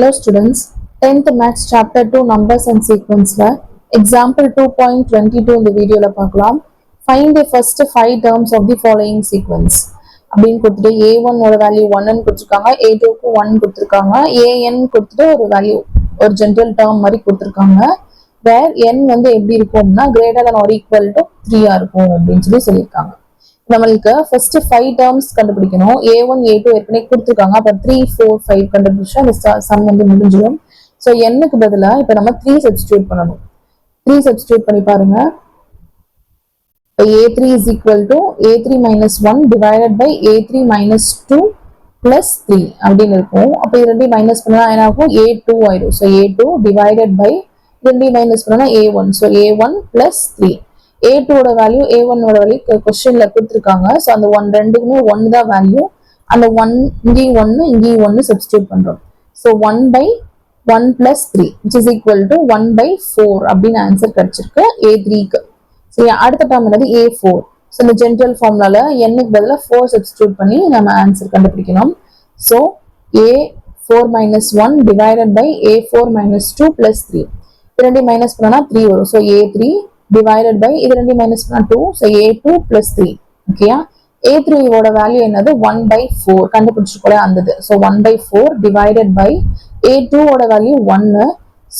Hello students, 10th Maths Chapter 2 Numbers and Sequence Example 2.22 இந்த வீடியோல பார்க்கலாம். Find the first 5 terms of the following sequence. அப்படின்னு கொடுத்துட்டு A1 ஓட வேல்யூ 1 கொடுத்துருக்காங்க, A2க்கு 1 கொடுத்துருக்காங்க, AN கொடுத்துட்டு ஒரு வேல்யூ ஒரு ஜென்ரல் டேர்ம் மாதிரி கொடுத்துருக்காங்க. வேர் n வந்து எப்படி இருக்கும்னா greater than or equal to 3 இருக்கும் அப்படின்னு சொல்லியிருக்காங்க. நம்மளுக்கு ஃபர்ஸ்ட் 5 டேர்ம்ஸ் கண்டுபிடிக்கணும். A1 A2 ஏற்கனவே கொடுத்துருக்காங்க. அப்ப 3 4 5 கண்டுபிடிச்சா அந்த சம் வந்து முடிஞ்சிடும். ஸோ n-க்கு பதிலா இப்ப நம்ம 3 சப்ஸ்டிடியூட் பண்ணணும். 3 சப்ஸ்டிடியூட் பண்ணி பாருங்க. A3 is equal to A3 minus 1 divided by A3 minus 2 plus 3 அப்படின்னு இருக்கும். அப்ப இது ரெண்டையும் மைனஸ் பண்ணா என்ன ஆகும்? A2 ஆயிடும். ஸோ A2 divided by ரெண்டையும் மைனஸ் பண்ணா A1. So A1 plus 3. A2 ஓட வேல்யூ A1 ஓட வேல்யூ क्वेश्चनல கொடுத்திருக்காங்க. சோ அந்த 1 ரெண்டுக்குமே 1 தான் வேல்யூ. அந்த 1 இங்கேயும் 1 இங்கேயும் 1 சப்ஸ்டிடியூட் பண்றோம். So 1 by 1 plus 3 which is equal to 1 by 4 அப்படின்னு ஆன்சர் கிடைச்சிருக்கு A3க்கு. சோ அடுத்த டேர்ம் என்னது A4. சோ இந்த ஜெனரல் ஃபார்முலால n-க்கு பதிலா 4 சப்ஸ்டிடியூட் பண்ணி நம்ம ஆன்சர் கண்டுபிடிக்கணும். So A4 minus 1 divided by A4 minus 2 plus 3. ரெண்டையும் மைனஸ் பண்ணா 3 வரும். சோ A3 divided by இது ரெண்டையும் மைனஸ் பண்ணா 2. so A2 plus 3. ஓகேயா? A3 ஓட வேல்யூ என்னது? 1 by 4 கண்டுபிடிச்சிருக்கோல அந்தது. so 1 by 4 divided by A2 ஓட value 1.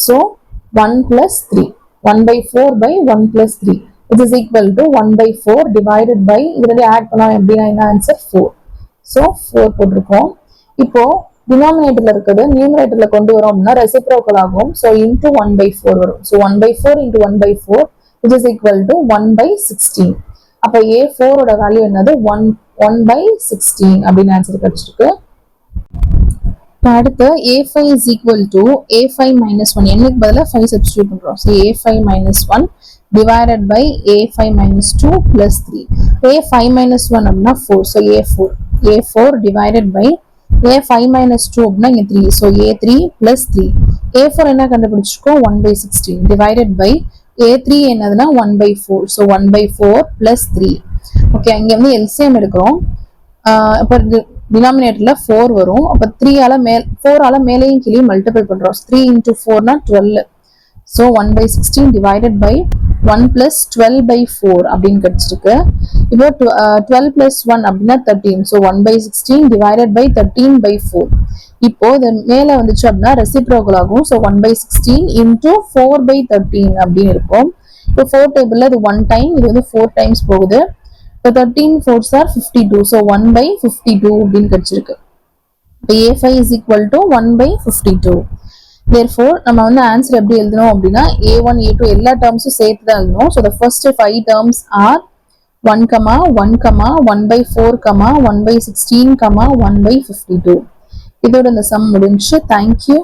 so 1 plus 3. 1 by 4 by 1 plus 3 which is equal to 1 by 4 divided by இது ரெண்டையும் ஆட் பண்ணா எப்படின்னா என்ன ஆன்சர்? 4. so 4 போட்டிருக்கோம். இப்போ டினாமினேட்டர்ல இருக்குது நியூமரேட்டர்ல கொண்டு வரோம் அப்படின்னா ரெசிப்ரோக்கல் ஆகும். so into 1 by 4 வரும். so 1 by 4 into 1 by 4 which is equal to 1 by 16. அப்ப A4 ஓட வேல்யூ என்னது? 1 by 16 அப்படின்னு ஆன்சர் கிடைச்சிருக்கு. அடுத்து A5 is equal to A5 minus 1. n-க்கு பதிலா 5 சப்ஸ்டிடியூட் பண்றோம். so A5 minus 1 divided by A5 minus 2 plus 3. A5 minus 1 அப்படின்னா 4. so A4 divided by A5 minus 2 அப்படின்னா இங்க 3. so A3 plus 3. A4 என்ன கண்டுபிடிச்சிருக்கோம்? 1 by 16 divided by A3 என்னதுன்னா 1 by 4. so 1 by 4 plus 3. Okay, இங்க வந்து LCM எடுக்கிறோம். அப்ப டினாமினேட்டர்ல 4 வரும். அப்ப 4 ஆல மேலையும் கீழே மல்டிபிள் பண்றோம். 3 into 4 னா 12. so 1 by 16 divided by 1 plus 12 by 4 அப்படின்னு கிடைச்சிருக்கு. இப்போ 12 plus 1 அப்படின்னா 13. so 1 by 16 divided by 13 by 4. இப்போ இது மேல வந்துச்சு அப்படின்னா ரெசிப்ரோக்கல் ஆகும். so 1 by 16 into 4 by 13 அப்படின்னு இருக்கும். இப்போ 4 டேபிள்ல இது 1 டைம், இது வந்து 4 டைம்ஸ் போகுது. இப்போ 13 4s are 52. so 1 by 52 அப்படின்னு கிடைச்சிருக்கு. இப்போ A5 is equal to 1 by 52. therefore நம்ம வந்து ஆன்சர் எப்படி எழுதணும் அப்படின்னா A1 A2 எல்லா டேர்ம்ஸும் சேர்த்து தான் எழுதணும். so the first 5 terms are 1, 1, 1 by 4, 1 by 16, 1 by 52. இதோட இந்த சம் முடிஞ்சு. தேங்க்யூ.